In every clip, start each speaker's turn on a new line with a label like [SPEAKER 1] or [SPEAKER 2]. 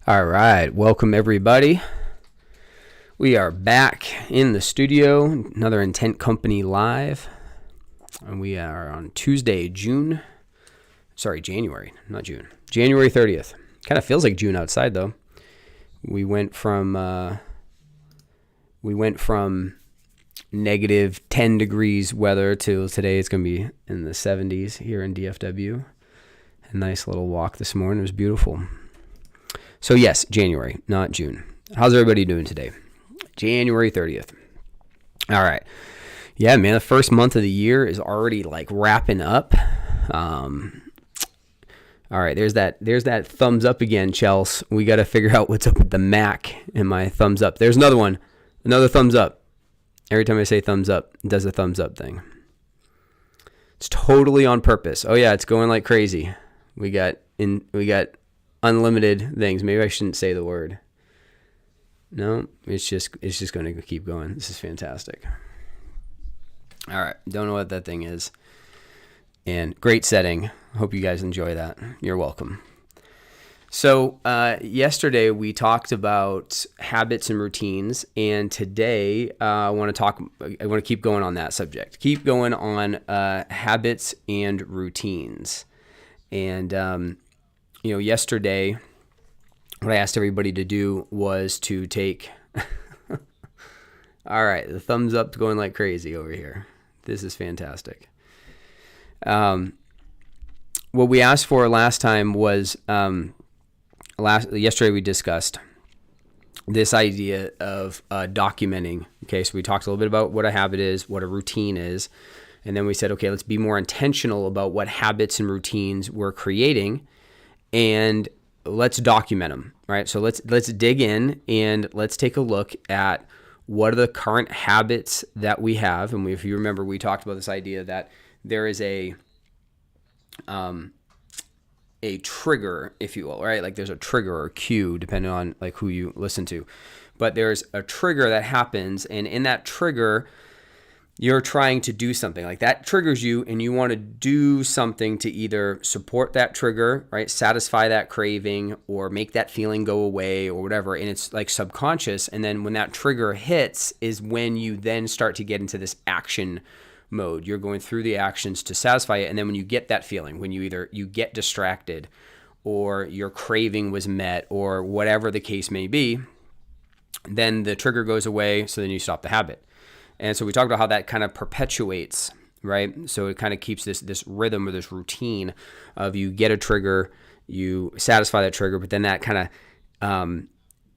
[SPEAKER 1] All right, welcome everybody. We are back in the studio, another Intent Company live, and we are on Tuesday, January, not June, January 30th. Kind of feels like June outside though. We went from negative 10 degrees weather to today it's going to be in the 70s here in DFW. A nice little walk this morning. It was beautiful. So yes, January, not June. How's everybody doing today? January 30th. All right. Yeah, man, the first month of the year is already like wrapping up. All right, there's that thumbs up again, Chels. We got to figure out what's up with the Mac and my thumbs up. There's another one. Another thumbs up. Every time I say thumbs up, it does a thumbs up thing. It's totally on purpose. Oh yeah, it's going like crazy. We got unlimited things. Maybe I shouldn't say the word. No, it's just going to keep going. This is fantastic. All right, don't know what that thing is. And great setting. Hope you guys enjoy that. You're welcome. So yesterday we talked about habits and routines, and today I want to keep going on that subject. Keep going on habits and routines. And yesterday, what I asked everybody to do was to take, all right, the thumbs up's going like crazy over here. This is fantastic. What we asked for last time was, yesterday we discussed this idea of documenting. Okay, so we talked a little bit about what a habit is, what a routine is. And then we said, okay, let's be more intentional about what habits and routines we're creating, and let's document them, right? So let's dig in and let's take a look at what are the current habits that we have. And if you remember, we talked about this idea that there is a trigger, if you will, right? Like there's a trigger or cue, depending on like who you listen to. But there's a trigger that happens, and in that trigger, you're trying to do something like that triggers you, and you want to do something to either support that trigger, right? Satisfy that craving or make that feeling go away or whatever. And it's like subconscious. And then when that trigger hits is when you then start to get into this action mode. You're going through the actions to satisfy it. And then when you get that feeling, when you get distracted or your craving was met or whatever the case may be, then the trigger goes away. So then you stop the habit. And so we talked about how that kind of perpetuates, right? So it kind of keeps this rhythm or this routine of you get a trigger, you satisfy that trigger, but then that kind of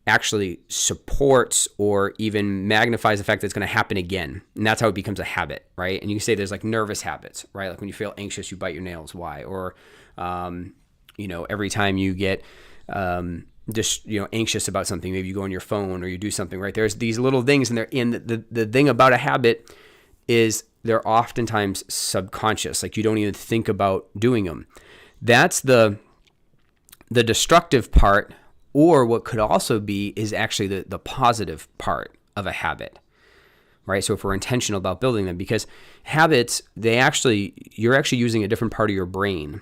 [SPEAKER 1] actually supports or even magnifies the fact that it's going to happen again. And that's how it becomes a habit, right? And you can say there's like nervous habits, right? Like when you feel anxious, you bite your nails. Why? Or, every time you get just anxious about something, maybe you go on your phone or you do something, right? There's these little things, and they're in the thing about a habit is they're oftentimes subconscious, like you don't even think about doing them. That's the destructive part, or what could also be is actually the positive part of a habit, right? So if we're intentional about building them, because habits, you're actually using a different part of your brain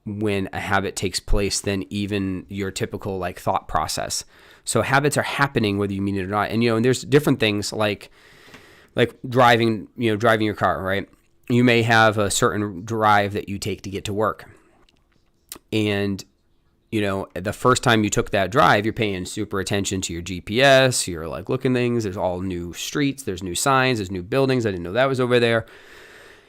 [SPEAKER 1] when a habit takes place than even your typical like thought process. So habits are happening whether you mean it or not. And and there's different things like driving your car, right? You may have a certain drive that you take to get to work. And the first time you took that drive, you're paying super attention to your GPS, you're like looking things, there's all new streets, there's new signs, there's new buildings. I didn't know that was over there.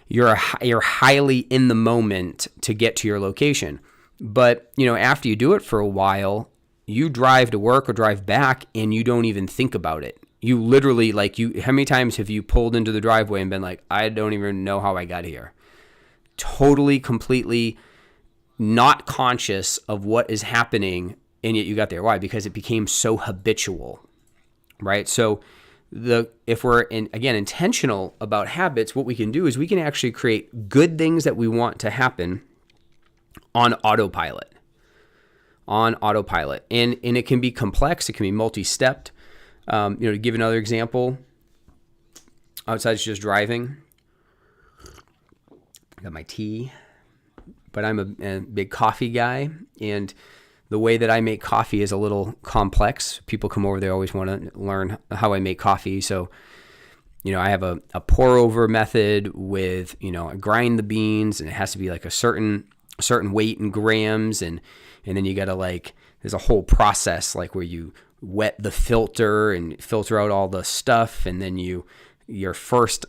[SPEAKER 1] You're highly in the moment to get to your location. But, after you do it for a while, you drive to work or drive back and you don't even think about it. You literally, how many times have you pulled into the driveway and been like, I don't even know how I got here? Totally, completely not conscious of what is happening, and yet you got there. Why? Because it became so habitual, right? So if we're intentional about habits, what we can do is we can actually create good things that we want to happen on autopilot. And it can be complex. It can be multi-stepped. To give another example, outside just driving, I got my tea, but I'm a big coffee guy, and The way that I make coffee is a little complex. People come over, they always want to learn how I make coffee. So, I have a pour over method with, I grind the beans, and it has to be like a certain weight in grams. And then you got to there's a whole process where you wet the filter and filter out all the stuff. And then when you first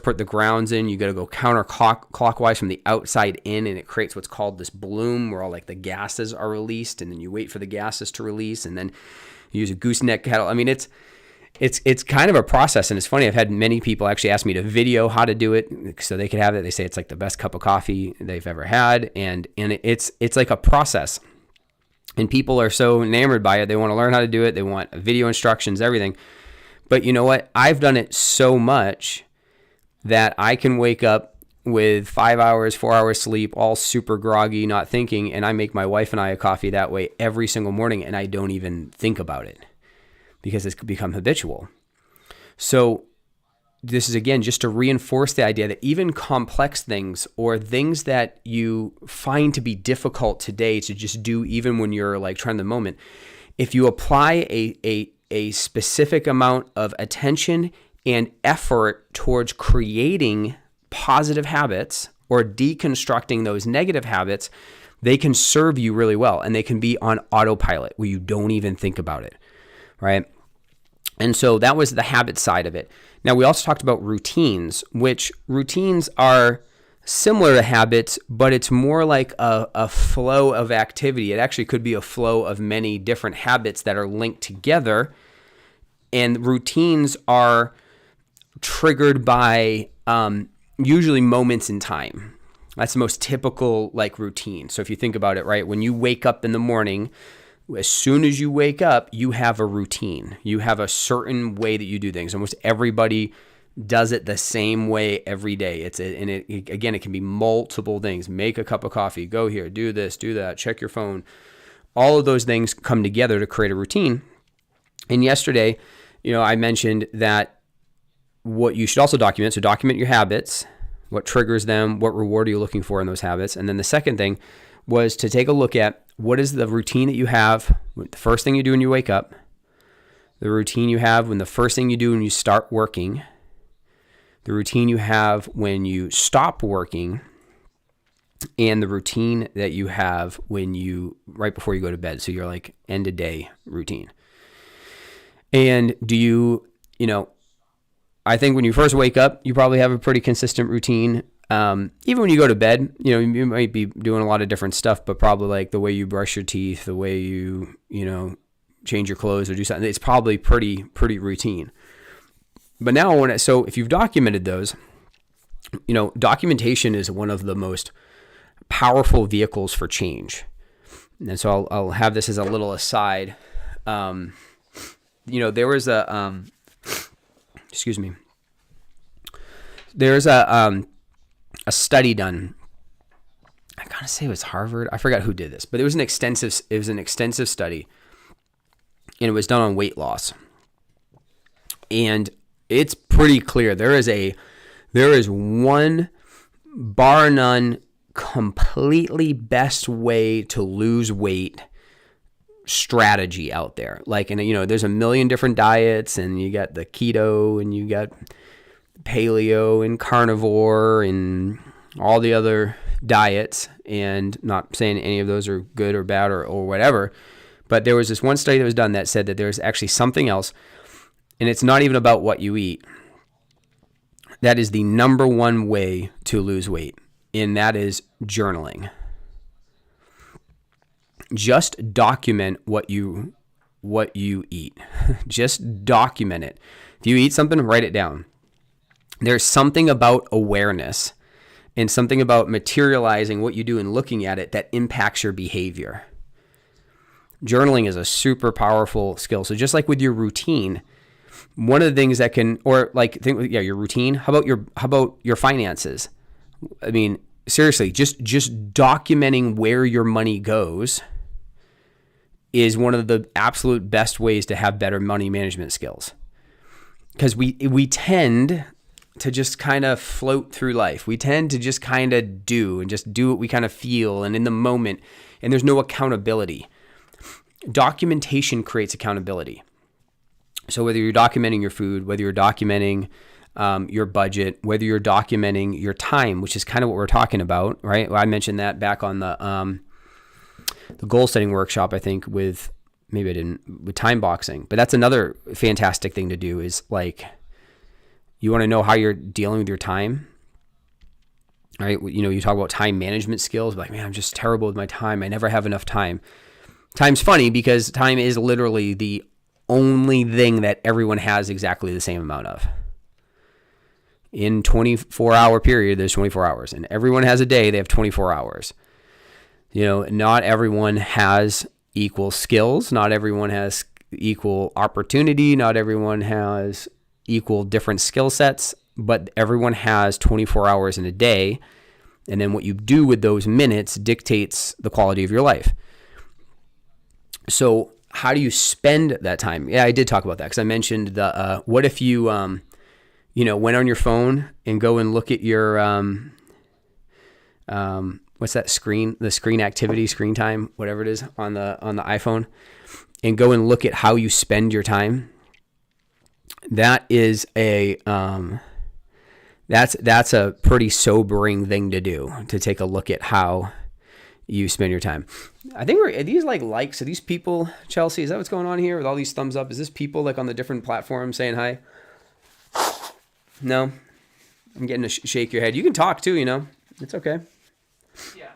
[SPEAKER 1] put the grounds in, you got to go counterclockwise from the outside in, and it creates what's called this bloom where all the gases are released, and then you wait for the gases to release, and then you use a gooseneck kettle. It's kind of a process, and it's funny. I've had many people actually ask me to video how to do it so they could have it. They say it's the best cup of coffee they've ever had, and it's like a process. And people are so enamored by it. They want to learn how to do it. They want video instructions, everything. But you know what? I've done it so much that I can wake up with 5 hours, 4 hours sleep, all super groggy, not thinking, and I make my wife and I a coffee that way every single morning, and I don't even think about it because it's become habitual. So this is, again, just to reinforce the idea that even complex things or things that you find to be difficult today to just do even when you're trying the moment, if you apply a specific amount of attention and effort towards creating positive habits or deconstructing those negative habits, they can serve you really well, and they can be on autopilot where you don't even think about it, right? And so that was the habit side of it. Now, we also talked about routines, which routines are similar to habits, but it's more like a flow of activity. It actually could be a flow of many different habits that are linked together. And routines are triggered by usually moments in time. That's the most typical routine. So if you think about it, right, when you wake up in the morning, as soon as you wake up, you have a routine. You have a certain way that you do things. Almost everybody does it the same way every day. Again, it can be multiple things. Make a cup of coffee, go here, do this, do that, check your phone. All of those things come together to create a routine. And yesterday, I mentioned that what you should also document. So document your habits, what triggers them, what reward are you looking for in those habits. And then the second thing was to take a look at what is the routine that you have, the first thing you do when you wake up, the routine you have when the first thing you do when you start working, the routine you have when you stop working, and the routine that you have right before you go to bed. So your end of day routine. And do you, I think when you first wake up, you probably have a pretty consistent routine. Even when you go to bed, you might be doing a lot of different stuff, but probably the way you brush your teeth, the way you change your clothes or do something, it's probably pretty routine. But now so if you've documented those, documentation is one of the most powerful vehicles for change. And so I'll have this as a little aside. There was there's a study done. I gotta say it was Harvard. I forgot who did this, but it was an extensive study, and it was done on weight loss. And it's pretty clear there is one bar none completely best way to lose weight strategy out there. There's a million different diets, and you got the keto, and you got paleo and carnivore and all the other diets, and not saying any of those are good or bad or whatever, but there was this one study that was done that said that there's actually something else, and it's not even about what you eat. That is the number one way to lose weight, and that is journaling. Just document what you eat. Just document it. If you eat something, write it down. There's something about awareness and something about materializing what you do and looking at it that impacts your behavior. Journaling is a super powerful skill. So just like with your routine, one of the things that can, your routine. How about your finances? Seriously, just documenting where your money goes is one of the absolute best ways to have better money management skills. Because we tend, to just kind of float through life. We tend to just kind of do what we kind of feel and in the moment, and there's no accountability. Documentation creates accountability. So whether you're documenting your food, whether you're documenting your budget, whether you're documenting your time, which is kind of what we're talking about, right? Well, I mentioned that back on the goal setting workshop, I think with time boxing, but that's another fantastic thing to do is like, you want to know how you're dealing with your time, right? You know, you talk about time management skills, like, man, I'm just terrible with my time. I never have enough time. Time's funny because time is literally the only thing that everyone has exactly the same amount of. In 24-hour period, there's 24 hours, and everyone has a day, they have 24 hours. You know, not everyone has equal skills. Not everyone has equal opportunity. Not everyone has equal different skill sets, but everyone has 24 hours in a day. And then what you do with those minutes dictates the quality of your life. So how do you spend that time? Yeah, I did talk about that because I mentioned what if you, went on your phone and go and look at your, what's that screen time, whatever it is on the iPhone, and go and look at how you spend your time. That is that's a pretty sobering thing to do, to take a look at how you spend your time. I think are these likes? Are these people, Chelsea? Is that what's going on here with all these thumbs up? Is this people like on the different platforms saying hi? No, I'm getting to shake your head. You can talk too, it's okay.
[SPEAKER 2] Yeah.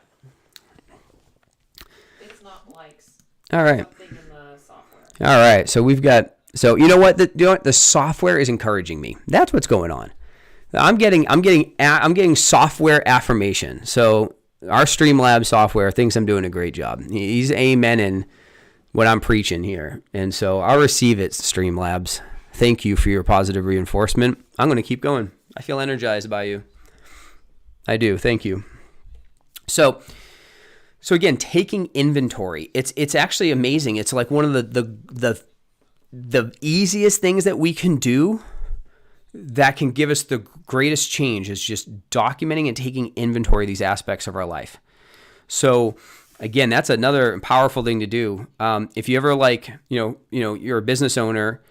[SPEAKER 2] It's not likes.
[SPEAKER 1] All right.
[SPEAKER 2] Something in the software.
[SPEAKER 1] All right. So we've got. So you know what? The software is encouraging me. That's what's going on. I'm getting software affirmation. So our Streamlabs software thinks I'm doing a great job. He's amening what I'm preaching here, and so I'll receive it, Streamlabs. Thank you for your positive reinforcement. I'm going to keep going. I feel energized by you. I do. Thank you. So again, taking inventory. It's actually amazing. It's like one of the easiest things that we can do that can give us the greatest change is just documenting and taking inventory of these aspects of our life. So again, that's another powerful thing to do. If you ever you're a business owner,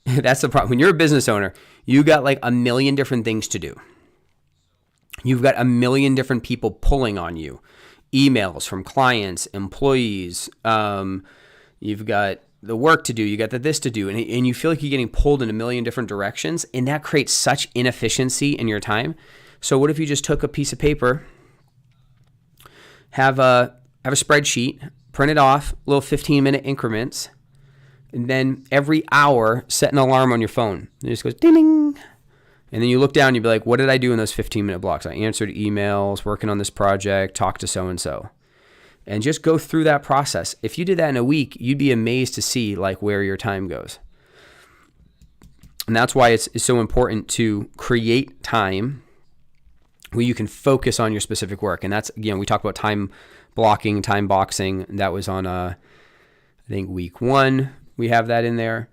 [SPEAKER 1] that's the problem. When you're a business owner, you got like a million different things to do. You've got a million different people pulling on you. Emails from clients, employees. You've got the work to do. You got this to do. And you feel like you're getting pulled in a million different directions. And that creates such inefficiency in your time. So what if you just took a piece of paper, have a spreadsheet, print it off, little 15-minute increments, and then every hour set an alarm on your phone. It just goes ding, ding. And then you look down and you'll be like, what did I do in those 15-minute blocks? I answered emails, working on this project, talked to so-and-so. And just go through that process. If you did that in a week, you'd be amazed to see like where your time goes. And that's why it's so important to create time where you can focus on your specific work. And that's, again, we talked about time blocking, time boxing. That was on, I think, week 1. We have that in there.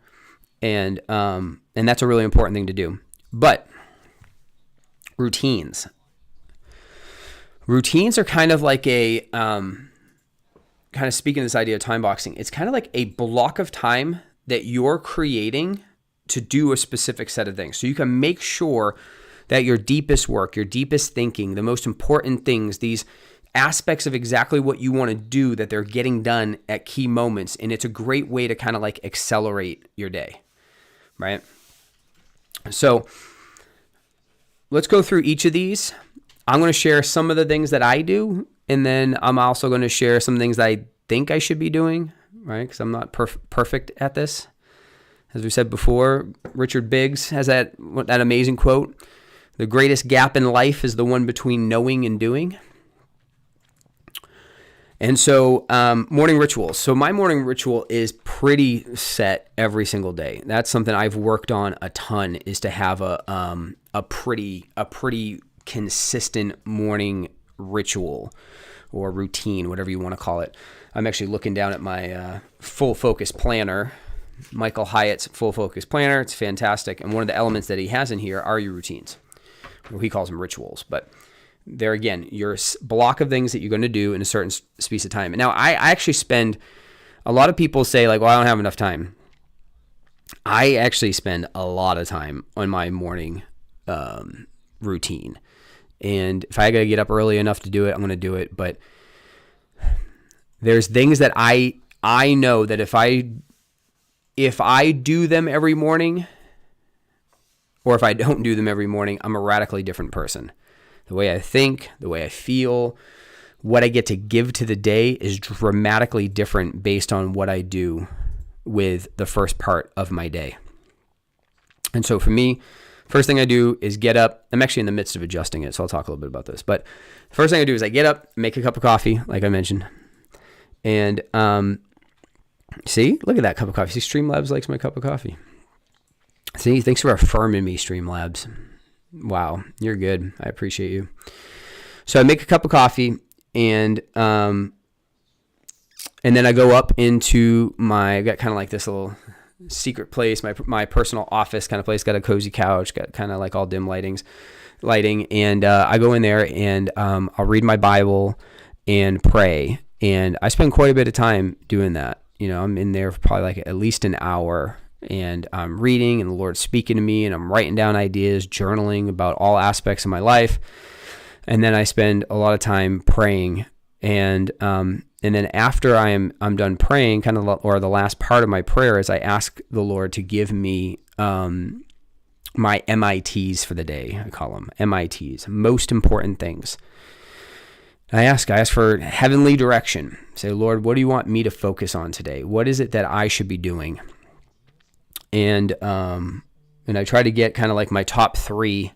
[SPEAKER 1] And that's a really important thing to do. But routines. Routines are kind of like a, kind of speaking of this idea of time boxing, it's kind of like a block of time that you're creating to do a specific set of things. So you can make sure that your deepest work, your deepest thinking, the most important things, these aspects of exactly what you want to do, that they're getting done at key moments. And it's a great way to kind of like accelerate your day, right? So let's go through each of these. I'm going to share some of the things that I do, and then I'm also going to share some things that I think I should be doing, right? Because I'm not perfect at this. As we said before, Richard Biggs has that amazing quote, "The greatest gap in life is the one between knowing and doing." And so morning rituals. So my morning ritual is pretty set every single day. That's something I've worked on a ton, is to have a pretty consistent morning ritual or routine, whatever you want to call it. I'm actually looking down at my full focus planner, Michael Hyatt's full focus planner. It's fantastic. And one of the elements that he has in here are your routines. he calls them rituals, but they're, again, your block of things that you're going to do in a certain space of time. And now I actually spend, a lot of people say like, well, I don't have enough time. I actually spend a lot of time on my morning routine. And if I got to get up early enough to do it, I'm going to do it. But there's things that I know that if I do them every morning, or if I don't do them every morning, I'm a radically different person. The way I think, the way I feel, what I get to give to the day is dramatically different based on what I do with the first part of my day. And so for me, first thing I do is get up. I'm actually in the midst of adjusting it, so I'll talk a little bit about this. But the first thing I do is I get up, make a cup of coffee, like I mentioned. And see, look at that cup of coffee. See, Streamlabs likes my cup of coffee. See, thanks for affirming me, Streamlabs. Wow, you're good. I appreciate you. So I make a cup of coffee, and then I go up into I got kind of like this little secret place, my personal office kind of place. Got a cozy couch, got kind of like all dim lighting, and I go in there and I'll read my Bible and pray, and I spend quite a bit of time doing that. You know, I'm in there for probably like at least an hour. And I'm reading, and the Lord's speaking to me, and I'm writing down ideas, journaling about all aspects of my life. And then I spend a lot of time praying. And then after I'm done praying, kind of, or the last part of my prayer is I ask the Lord to give me my MITs for the day. I call them MITs, most important things. I ask for heavenly direction. Say, Lord, what do you want me to focus on today? What is it that I should be doing? And I try to get kind of like my top 3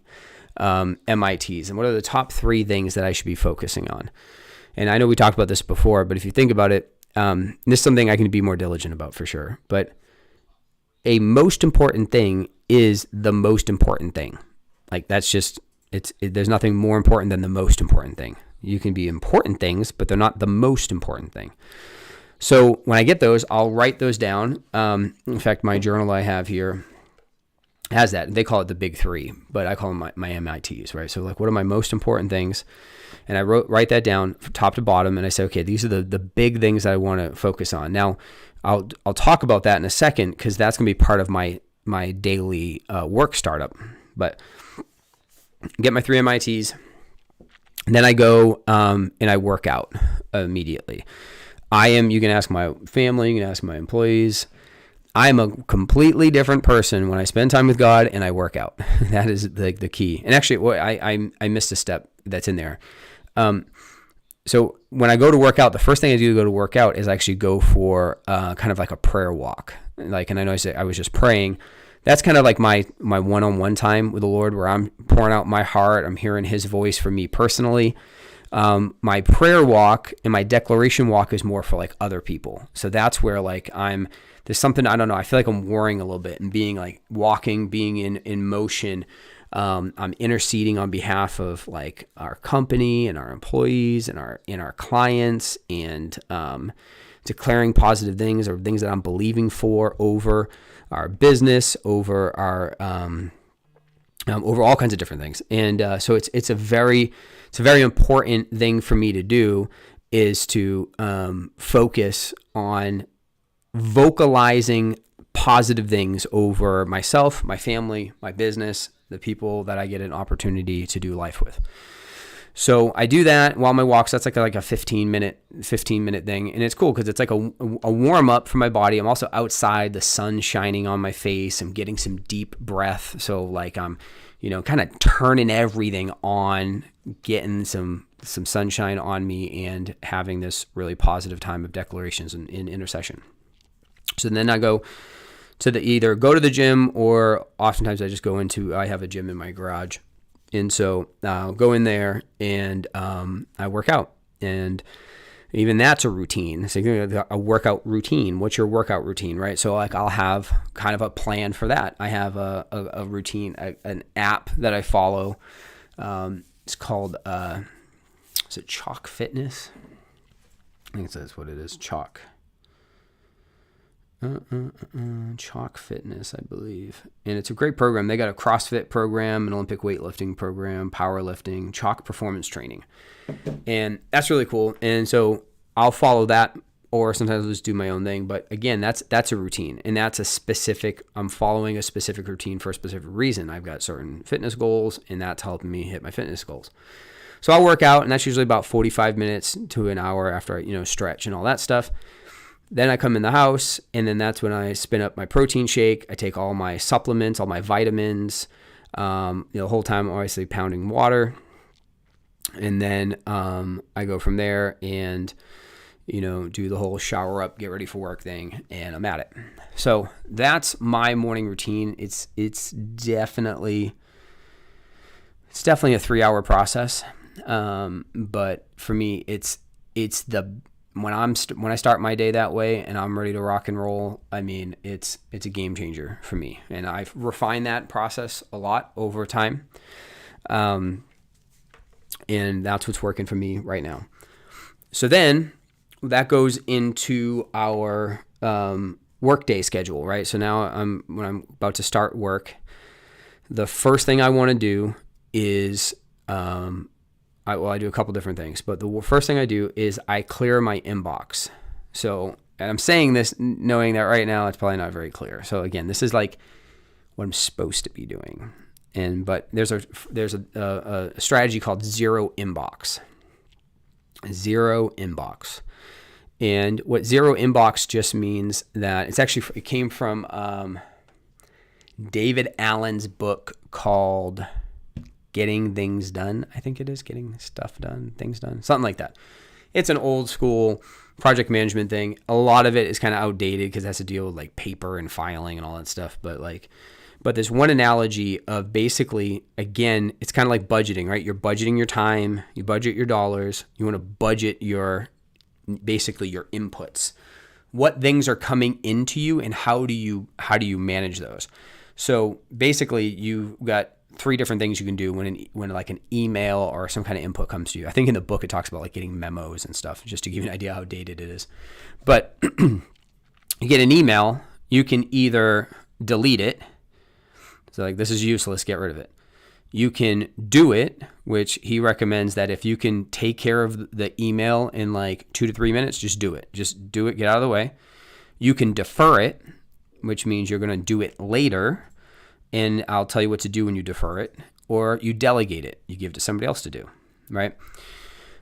[SPEAKER 1] MITs, and what are the top 3 things that I should be focusing on. And I know we talked about this before, but if you think about it, this is something I can be more diligent about for sure. But a most important thing is the most important thing. Like that's just, there's nothing more important than the most important thing. You can be important things, but they're not the most important thing. So when I get those, I'll write those down. In fact, my journal I have here has that. They call it the big 3, but I call them my MITs, right? So like, what are my most important things? And I write that down from top to bottom, and I say, okay, these are the big things that I want to focus on. Now, I'll talk about that in a second, because that's going to be part of my daily work startup. But get my 3 MITs, and then I go and I work out immediately. You can ask my family, you can ask my employees. I am a completely different person when I spend time with God and I work out. That is the key. And actually, I missed a step that's in there. So when I go to work out, the first thing I do to go to work out is actually go for kind of like a prayer walk. And I know I was just praying. That's kind of like my one-on-one time with the Lord, where I'm pouring out my heart. I'm hearing His voice for me personally. My prayer walk and my declaration walk is more for like other people. So that's where like there's something, I don't know, I feel like I'm warring a little bit and being like walking, being in motion. I'm interceding on behalf of like our company and our employees and our clients, and declaring positive things or things that I'm believing for over our business, over our over all kinds of different things. And so it's a very important thing for me to do, is to focus on vocalizing positive things over myself, my family, my business, the people that I get an opportunity to do life with. So I do that while my walks. That's like a 15 minute thing. And it's cool because it's like a warm up for my body. I'm also outside, the sun shining on my face. I'm getting some deep breath. So like I'm, kind of turning everything on, getting some sunshine on me, and having this really positive time of declarations and in intercession. So then I go to either go to the gym, or oftentimes I have a gym in my garage. And so I'll go in there and I work out. And even that's a routine. So a workout routine. What's your workout routine, right? So like I'll have kind of a plan for that. I have a routine, an app that I follow. It's called, is it Chalk Fitness? I think that's what it is, Chalk. Chalk Fitness, I believe. And it's a great program. They got a CrossFit program, an Olympic weightlifting program, powerlifting, chalk performance training. And that's really cool. And so I'll follow that, or sometimes I'll just do my own thing. But again, that's a routine, and that's a specific, I'm following a specific routine for a specific reason. I've got certain fitness goals, and that's helping me hit my fitness goals. So I'll work out, and that's usually about 45 minutes to an hour after I, stretch and all that stuff. Then I come in the house, and then that's when I spin up my protein shake. I take all my supplements, all my vitamins, the whole time obviously pounding water. And then I go from there and, do the whole shower up, get ready for work thing, and I'm at it. So that's my morning routine. It's definitely a 3-hour process. But for me, it's when I start my day that way and I'm ready to rock and roll, I mean, it's a game changer for me. And I've refined that process a lot over time. And that's what's working for me right now. So then that goes into our workday schedule, right? So now when I'm about to start work, the first thing I want to do is I do a couple different things, but the first thing I do is I clear my inbox. So, and I'm saying this knowing that right now it's probably not very clear. So again, this is like what I'm supposed to be doing. But there's a strategy called zero inbox. Zero inbox. And what zero inbox just means that it came from David Allen's book called Getting Things Done. I think it is Getting Stuff Done, Things Done, something like that. It's an old school project management thing. A lot of it is kind of outdated because it has to deal with like paper and filing and all that stuff. But there's one analogy of basically, again, it's kind of like budgeting, right? You're budgeting your time, you budget your dollars, you want to budget basically your inputs. What things are coming into you and how do you manage those? So basically you've got 3 different things you can do when like an email or some kind of input comes to you. I think in the book it talks about like getting memos and stuff, just to give you an idea how dated it is. But you get an email, you can either delete it. So like, this is useless, get rid of it. You can do it, which he recommends that if you can take care of the email in like 2 to 3 minutes, just do it. Just do it, get out of the way. You can defer it, which means you're going to do it later. And I'll tell you what to do when you defer it, or you delegate it. You give it to somebody else to do, right?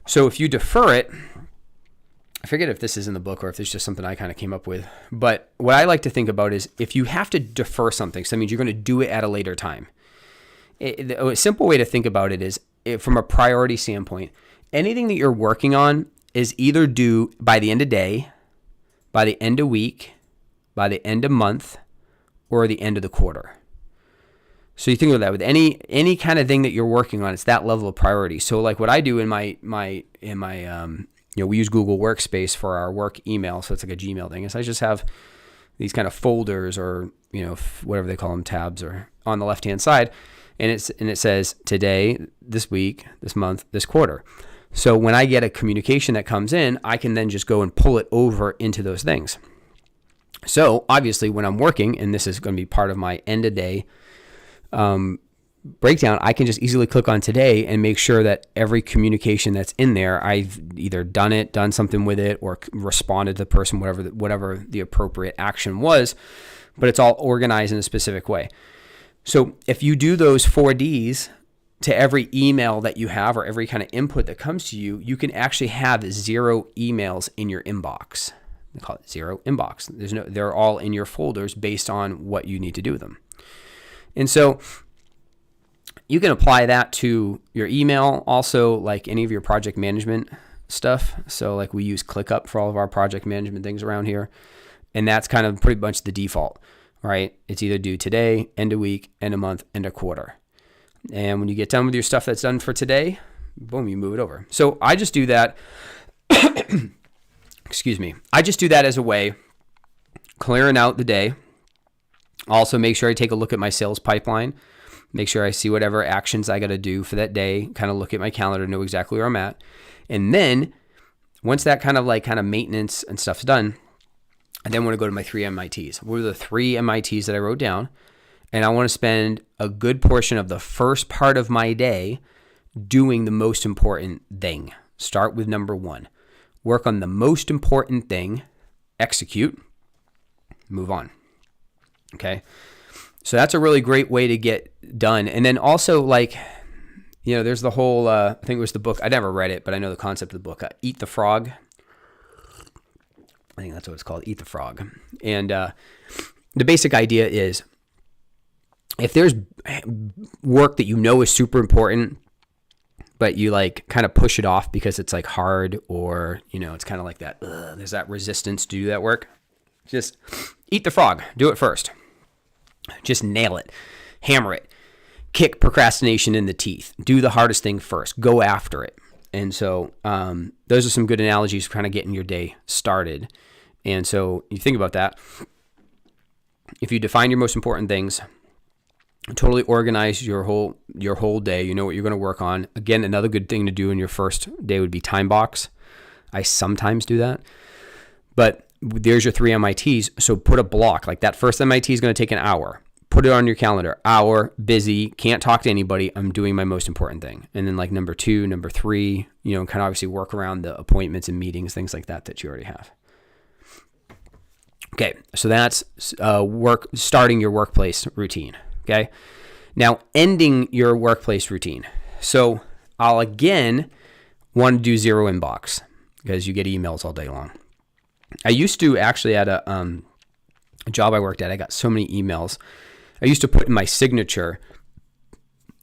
[SPEAKER 1] So if you defer it, I forget if this is in the book or if it's just something I kind of came up with. But what I like to think about is if you have to defer something, so that means you're going to do it at a later time. A simple way to think about it is from a priority standpoint, anything that you're working on is either due by the end of day, by the end of week, by the end of month, or the end of the quarter. So you think of that with any kind of thing that you're working on, it's that level of priority. So like what I do in my we use Google Workspace for our work email, so it's like a Gmail thing. So I just have these kind of folders or whatever they call them, tabs, or on the left hand side, and it says today, this week, this month, this quarter. So when I get a communication that comes in, I can then just go and pull it over into those things. So obviously when I'm working, and this is going to be part of my end of day breakdown, I can just easily click on today and make sure that every communication that's in there, I've either done something with it, or responded to the person, whatever the appropriate action was, but it's all organized in a specific way. So if you do those 4 Ds to every email that you have or every kind of input that comes to you, you can actually have 0 emails in your inbox. They call it zero inbox. They're all in your folders based on what you need to do with them. And so you can apply that to your email, also like any of your project management stuff. So like we use ClickUp for all of our project management things around here. And that's kind of pretty much the default, right? It's either due today, end of week, end of month, end of quarter. And when you get done with your stuff that's done for today, boom, you move it over. So I just do that. Excuse me. I just do that as a way, clearing out the day. Also make sure I take a look at my sales pipeline. Make sure I see whatever actions I got to do for that day, kind of look at my calendar, know exactly where I'm at. And then once that kind of maintenance and stuff's done, I then want to go to my 3 MITs. What are the 3 MITs that I wrote down? And I want to spend a good portion of the first part of my day doing the most important thing. Start with number 1. Work on the most important thing, execute, move on. Okay? So that's a really great way to get done. And then also, like, there's the whole, I think it was the book, I never read it, but I know the concept of the book, Eat the Frog. I think that's what it's called, Eat the Frog. And the basic idea is, if there's work that is super important, but you like kind of push it off because it's like hard, or, it's kind of like that, there's that resistance to do that work, just eat the frog. Do it first. Just nail it. Hammer it. Kick procrastination in the teeth. Do the hardest thing first. Go after it. And so those are some good analogies for kind of getting your day started. And so you think about that. If you define your most important things, totally organize your whole day. You know what you're going to work on. Again, another good thing to do in your first day would be time box. I sometimes do that. But there's your 3 MITs. So put a block. Like that first MIT is going to take an hour. Put it on your calendar. Hour, busy, can't talk to anybody. I'm doing my most important thing. And then like number 2, number 3, kind of obviously work around the appointments and meetings, things like that you already have. Okay, so that's starting your workplace routine. Okay, now ending your workplace routine. So I'll again want to do 0 inbox because you get emails all day long. I used to actually at a job I worked at, I got so many emails. I used to put in my signature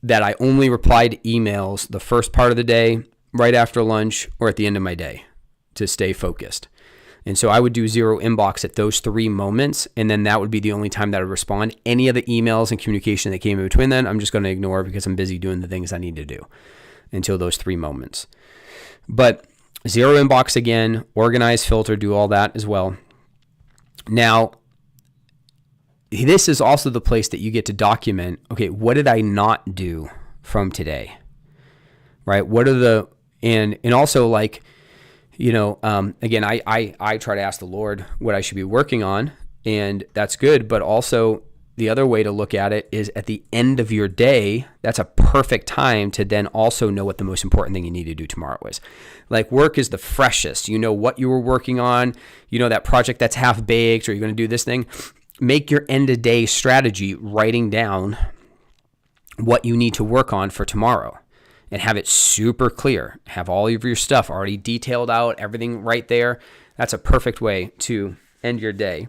[SPEAKER 1] that I only reply to emails the first part of the day, right after lunch, or at the end of my day to stay focused. And so I would do 0 inbox at those 3 moments, and then that would be the only time that I would respond. Any of the emails and communication that came in between then, I'm just going to ignore because I'm busy doing the things I need to do until those 3 moments. But 0 inbox again, organize, filter, do all that as well. Now, this is also the place that you get to document, okay, what did I not do from today? Right? What are and also like, again, I try to ask the Lord what I should be working on, and that's good. But also the other way to look at it is at the end of your day, that's a perfect time to then also know what the most important thing you need to do tomorrow is. Like work is the freshest. You know what you were working on, that project that's half baked, or you're going to do this thing. Make your end of day strategy writing down what you need to work on for tomorrow. And have it super clear. Have all of your stuff already detailed out, everything right there. That's a perfect way to end your day.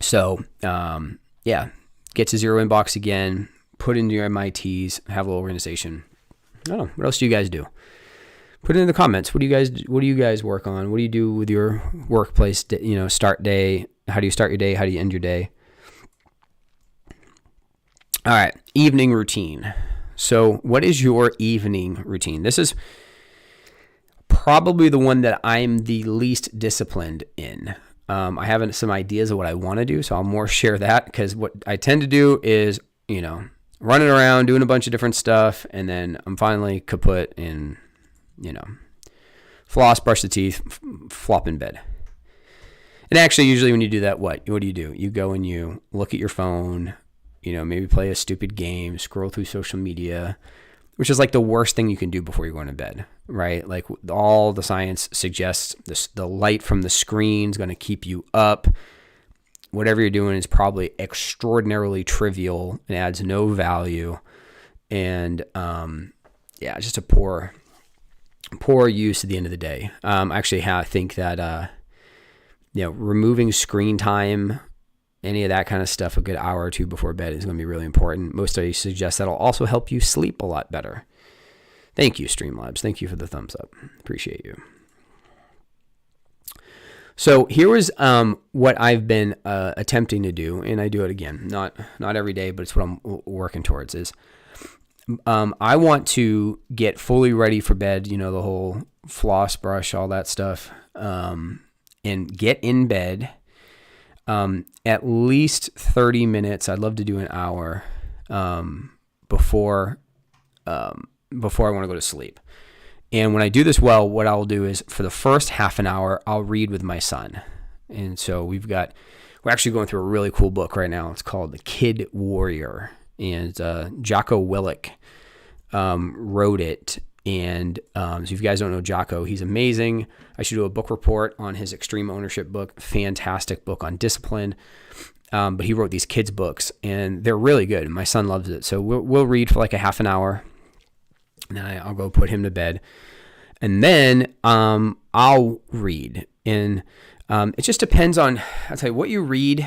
[SPEAKER 1] So, get to 0 inbox again. Put into your MITs. Have a little organization. I don't know. What else do you guys do? Put it in the comments. What do you guys work on? What do you do with your workplace? Start day. How do you start your day? How do you end your day? All right. Evening routine. So what is your evening routine? This is probably the one that I'm the least disciplined in. I have some ideas of what I want to do, so I'll more share that, because what I tend to do is, running around, doing a bunch of different stuff, and then I'm finally kaput and, floss, brush the teeth, flop in bed. And actually, usually when you do that, what do? You go and you look at your phone, maybe play a stupid game, scroll through social media, which is like the worst thing you can do before you're going to bed, right? Like all the science suggests the light from the screen is going to keep you up. Whatever you're doing is probably extraordinarily trivial and adds no value. And it's just a poor use at the end of the day. Actually, I think that, removing screen time, any of that kind of stuff, a good hour or 2 before bed is going to be really important. Most studies suggest that'll also help you sleep a lot better. Thank you, Streamlabs. Thank you for the thumbs up. Appreciate you. So here was what I've been attempting to do, and I do it again, not every day, but it's what I'm working towards, is I want to get fully ready for bed, the whole floss, brush, all that stuff, and get in bed at least 30 minutes. I'd love to do an hour before I want to go to sleep. And when I do this well, what I'll do is for the first half an hour, I'll read with my son. And so we're actually going through a really cool book right now. It's called The Kid Warrior. And Jocko Willink wrote it. And so if you guys don't know Jocko, he's amazing. I should do a book report on his Extreme Ownership book. Fantastic book on discipline. But he wrote these kids' books, and they're really good. My son loves it. So we'll read for like a half an hour. And then I'll go put him to bed. And then I'll read. And it just depends on, I'll tell you, what you read.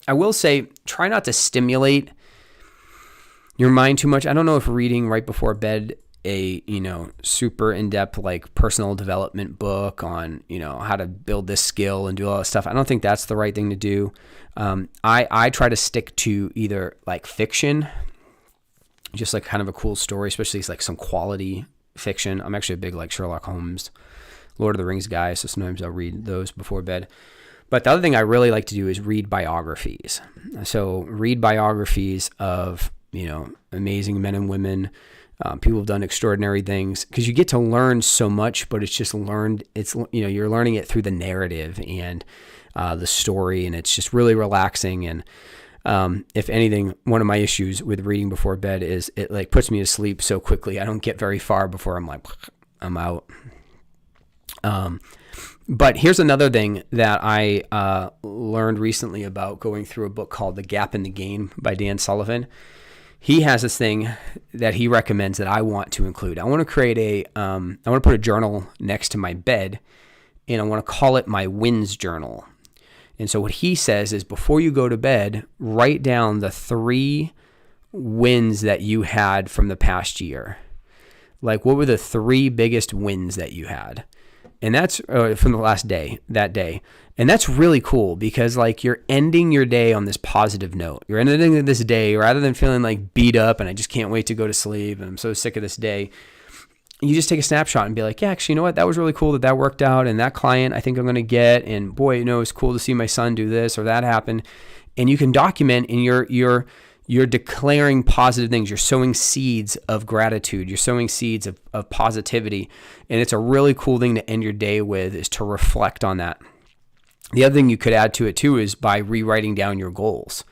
[SPEAKER 1] I will say, try not to stimulate your mind too much. I don't know if reading right before bed a, super in-depth like personal development book on, how to build this skill and do all that stuff. I don't think that's the right thing to do. I try to stick to either like fiction, just like kind of a cool story, especially like some quality fiction. I'm actually a big like Sherlock Holmes, Lord of the Rings guy, so sometimes I'll read those before bed. But the other thing I really like to do is read biographies. So read biographies of, amazing men and women, people have done extraordinary things, because you get to learn so much, but it's just learned. It's, you're learning it through the narrative and the story, and it's just really relaxing. And if anything, one of my issues with reading before bed is it like puts me to sleep so quickly. I don't get very far before I'm like, I'm out. But here's another thing that I learned recently about going through a book called The Gap in the Game by Dan Sullivan. He has this thing that he recommends that I want to include. I want to create I want to put a journal next to my bed, and I want to call it my wins journal. And so what he says is, before you go to bed, write down the 3 wins that you had from the past year. Like, what were the 3 biggest wins that you had? And that's from the last day, that day. And that's really cool, because like you're ending your day on this positive note. You're ending this day, rather than feeling like beat up and I just can't wait to go to sleep and I'm so sick of this day. You just take a snapshot and be like, yeah, actually, you know what? That was really cool that worked out. And that client I think I'm going to get. And boy, it's cool to see my son do this or that happen. And you can document, and you're declaring positive things. You're sowing seeds of gratitude. You're sowing seeds of positivity. And it's a really cool thing to end your day with, is to reflect on that. The other thing you could add to it too is by rewriting down your goals.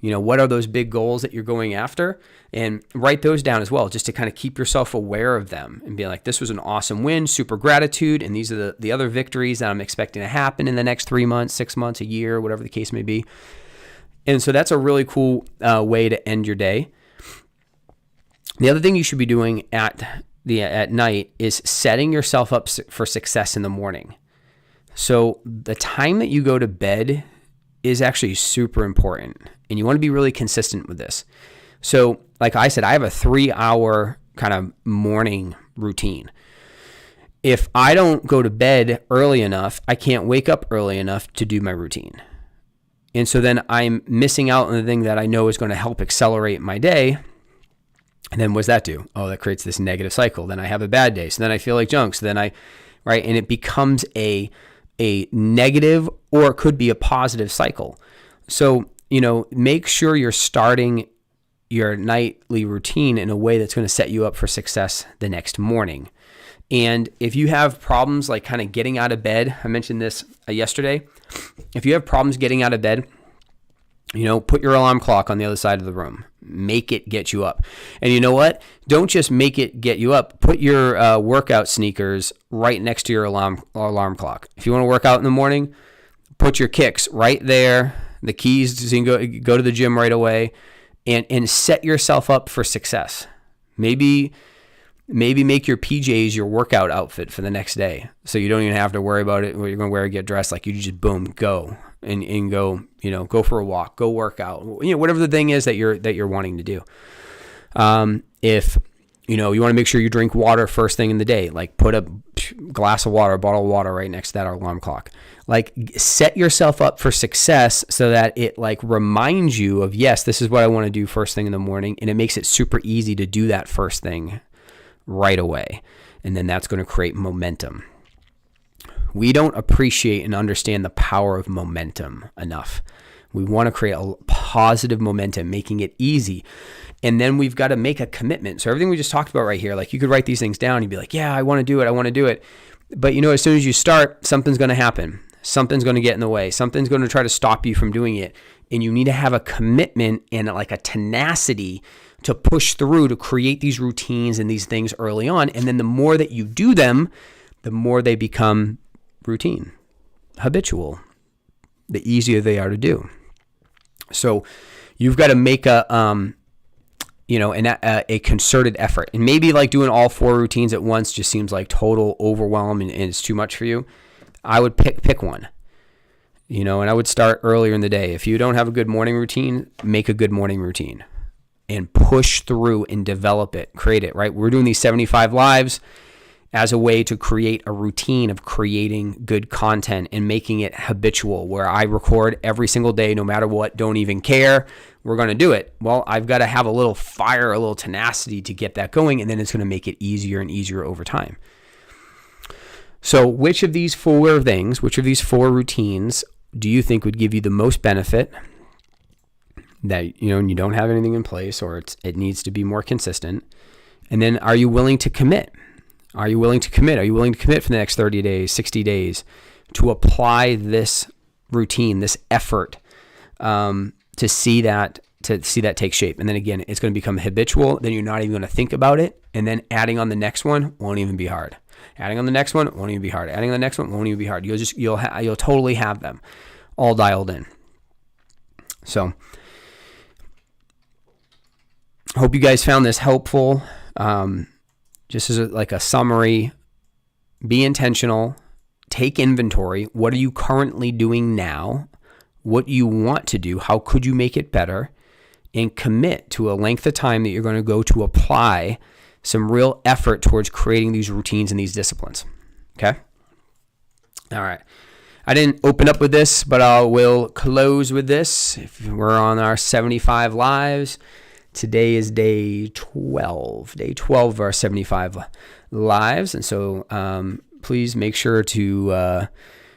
[SPEAKER 1] What are those big goals that you're going after? And write those down as well, just to kind of keep yourself aware of them and be like, this was an awesome win, super gratitude. And these are the other victories that I'm expecting to happen in the next 3 months, 6 months, a year, whatever the case may be. And so that's a really cool way to end your day. The other thing you should be doing at night is setting yourself up for success in the morning. So the time that you go to bed is actually super important, and you want to be really consistent with this. So like I said, I have a 3-hour kind of morning routine. If I don't go to bed early enough, I can't wake up early enough to do my routine. And so then I'm missing out on the thing that I know is going to help accelerate my day. And then what does that do? Oh, that creates this negative cycle. Then I have a bad day. So then I feel like junk. So then right? And it becomes a negative, or it could be a positive cycle. So, make sure you're starting your nightly routine in a way that's going to set you up for success the next morning. And if you have problems like kind of getting out of bed, I mentioned this yesterday. If you have problems getting out of bed, put your alarm clock on the other side of the room. Make it get you up. And you know what? Don't just make it get you up. Put your workout sneakers right next to your alarm clock. If you want to work out in the morning, put your kicks right there. The keys, so you can go to the gym right away, and set yourself up for success. Maybe make your PJs your workout outfit for the next day, so you don't even have to worry about it. What you're going to wear, get dressed. Like, you just boom, go and go. Go for a walk, go work out. Whatever the thing is that you're wanting to do. If you want to make sure you drink water first thing in the day, like put a glass of water, a bottle of water right next to that alarm clock. Like, set yourself up for success so that it like reminds you of, yes, this is what I want to do first thing in the morning, and it makes it super easy to do that first thing right away. And then that's going to create momentum. We don't appreciate and understand the power of momentum enough. We want to create a positive momentum, making it easy. And then we've got to make a commitment. So everything we just talked about right here, like you could write these things down. You'd be like, yeah, I want to do it. I want to do it. But as soon as you start, something's going to happen. Something's going to get in the way. Something's going to try to stop you from doing it. And you need to have a commitment and like a tenacity to push through to create these routines and these things early on. And then the more that you do them, the more they become routine, habitual, the easier they are to do. So you've got to make a concerted effort. And maybe like doing all 4 routines at once just seems like total overwhelm and it's too much for you. I would pick one, and I would start earlier in the day. If you don't have a good morning routine, make a good morning routine and push through and develop it, create it, right? We're doing these 75 lives as a way to create a routine of creating good content and making it habitual, where I record every single day, no matter what, don't even care. We're going to do it. Well, I've got to have a little fire, a little tenacity to get that going, and then it's going to make it easier and easier over time. So which of these 4 things, which of these 4 routines do you think would give you the most benefit that, you don't have anything in place, or it needs to be more consistent? And then are you willing to commit? Are you willing to commit? Are you willing to commit for the next 30 days, 60 days to apply this routine, this effort, to see that take shape? And then again, it's going to become habitual. Then you're not even going to think about it. And then adding on the next one won't even be hard. Adding on the next one won't even be hard. Adding on the next one won't even be hard. You'll totally have them all dialed in. So, hope you guys found this helpful. Just as a summary, be intentional, take inventory. What are you currently doing now? What do you want to do? How could you make it better? And commit to a length of time that you're going to go to apply some real effort towards creating these routines and these disciplines. Okay? All right. I didn't open up with this, but I will close with this. If we're on our 75 lives, today is day 12 of our 75 lives. And so please make sure to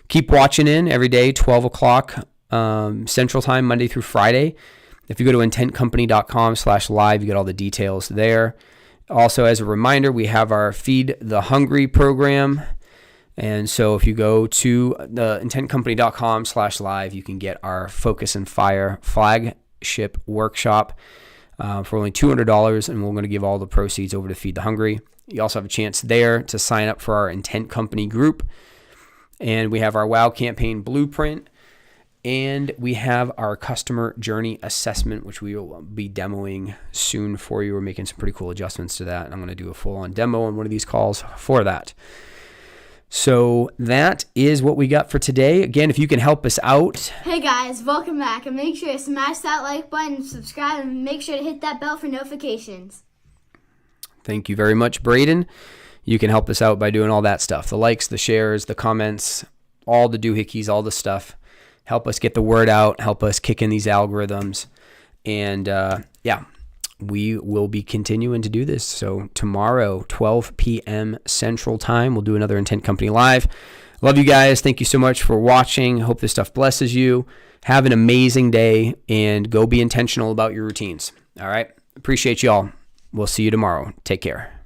[SPEAKER 1] keep watching in every day, 12 o'clock Central Time, Monday through Friday. If you go to intentcompany.com/live, you get all the details there. Also, as a reminder, we have our Feed the Hungry program. And so if you go to the intentcompany.com/live, you can get our Focus and Fire flagship workshop for only $200, and we're going to give all the proceeds over to Feed the Hungry. You also have a chance there to sign up for our Intent Company group. And we have our WOW campaign blueprint. And we have our customer journey assessment, which we will be demoing soon for you. We're making some pretty cool adjustments to that. And I'm going to do a full-on demo on one of these calls for that. So that is what we got for today. Again, if you can help us out.
[SPEAKER 3] Hey guys, welcome back. And make sure to smash that like button, subscribe, and make sure to hit that bell for notifications.
[SPEAKER 1] Thank you very much, Braden. You can help us out by doing all that stuff. The likes, the shares, the comments, all the doohickeys, all the stuff. Help us get the word out. Help us kick in these algorithms. And we will be continuing to do this. So tomorrow, 12 p.m. Central Time, we'll do another Intent Company Live. Love you guys. Thank you so much for watching. Hope this stuff blesses you. Have an amazing day and go be intentional about your routines. All right. Appreciate you all. We'll see you tomorrow. Take care.